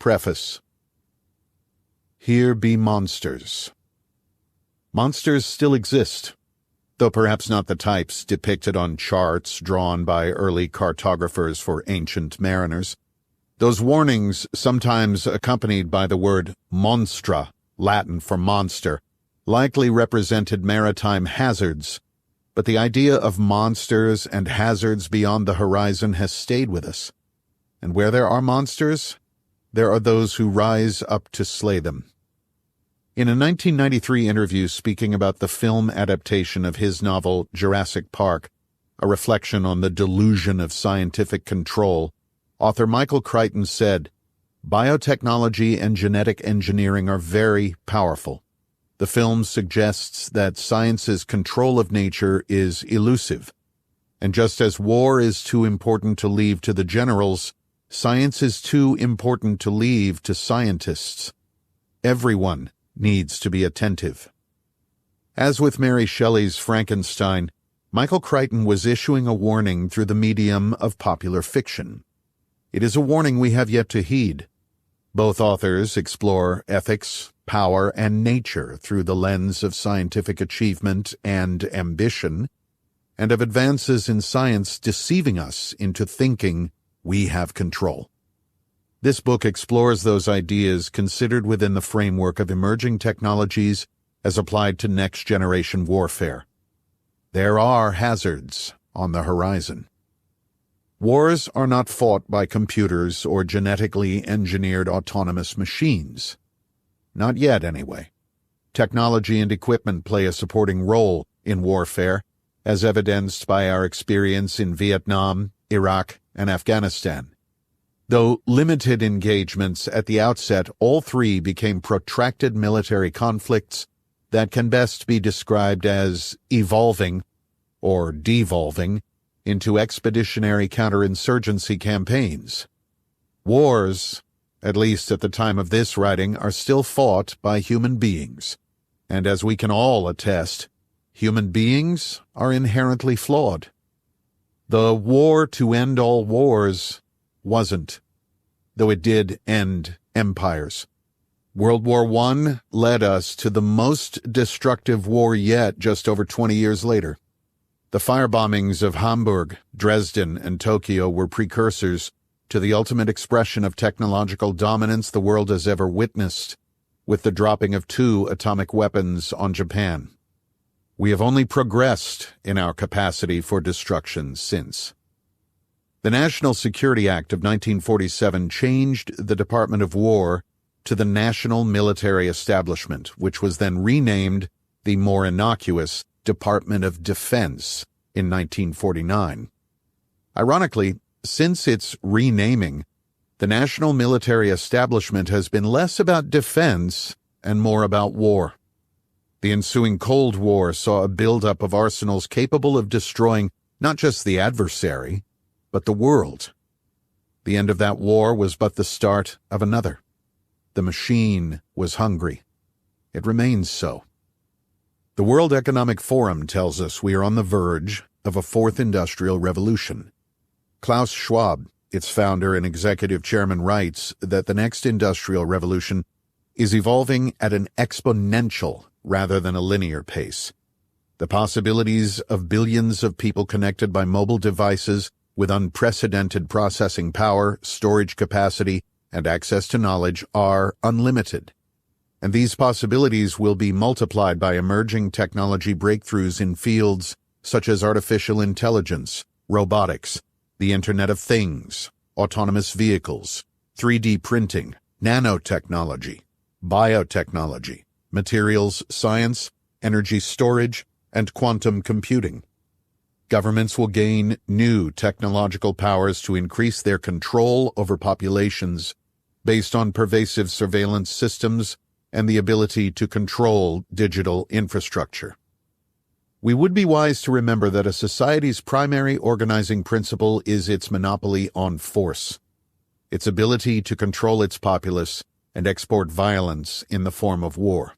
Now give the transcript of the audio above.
Preface. Here be monsters. Monsters still exist, though perhaps not the types depicted on charts drawn by early cartographers for ancient mariners. Those warnings, sometimes accompanied by the word monstra, Latin for monster, likely represented maritime hazards, but the idea of monsters and hazards beyond the horizon has stayed with us. And where there are monsters, there are those who rise up to slay them. In a 1993 interview speaking about the film adaptation of his novel Jurassic Park, a reflection on the delusion of scientific control, author Michael Crichton said, "Biotechnology and genetic engineering are very powerful. The film suggests that science's control of nature is elusive. And just as war is too important to leave to the generals, science is too important to leave to scientists. Everyone needs to be attentive." As with Mary Shelley's Frankenstein, Michael Crichton was issuing a warning through the medium of popular fiction. It is a warning we have yet to heed. Both authors explore ethics, power, and nature through the lens of scientific achievement and ambition, and of advances in science deceiving us into thinking we have control. This book explores those ideas considered within the framework of emerging technologies as applied to next-generation warfare. There are hazards on the horizon. Wars are not fought by computers or genetically engineered autonomous machines. Not yet, anyway. Technology and equipment play a supporting role in warfare, as evidenced by our experience in Vietnam, Iraq, and Afghanistan. Though limited engagements at the outset, all three became protracted military conflicts that can best be described as evolving, or devolving, into expeditionary counterinsurgency campaigns. Wars, at least at the time of this writing, are still fought by human beings, and as we can all attest, human beings are inherently flawed. The war to end all wars wasn't, though it did end empires. World War I led us to the most destructive war yet just over 20 years later. The firebombings of Hamburg, Dresden, and Tokyo were precursors to the ultimate expression of technological dominance the world has ever witnessed, with the dropping of 2 atomic weapons on Japan. We have only progressed in our capacity for destruction since. The National Security Act of 1947 changed the Department of War to the National Military Establishment, which was then renamed the more innocuous Department of Defense in 1949. Ironically, since its renaming, the National Military Establishment has been less about defense and more about war. The ensuing Cold War saw a buildup of arsenals capable of destroying not just the adversary, but the world. The end of that war was but the start of another. The machine was hungry. It remains so. The World Economic Forum tells us we are on the verge of a fourth industrial revolution. Klaus Schwab, its founder and executive chairman, writes that the next industrial revolution is evolving at an exponential rather than a linear pace. The possibilities of billions of people connected by mobile devices with unprecedented processing power, storage capacity, and access to knowledge are unlimited. And these possibilities will be multiplied by emerging technology breakthroughs in fields such as artificial intelligence, robotics, the Internet of Things, autonomous vehicles, 3D printing, nanotechnology, biotechnology, materials science, energy storage, and quantum computing. Governments will gain new technological powers to increase their control over populations based on pervasive surveillance systems and the ability to control digital infrastructure. We would be wise to remember that a society's primary organizing principle is its monopoly on force, its ability to control its populace and export violence in the form of war.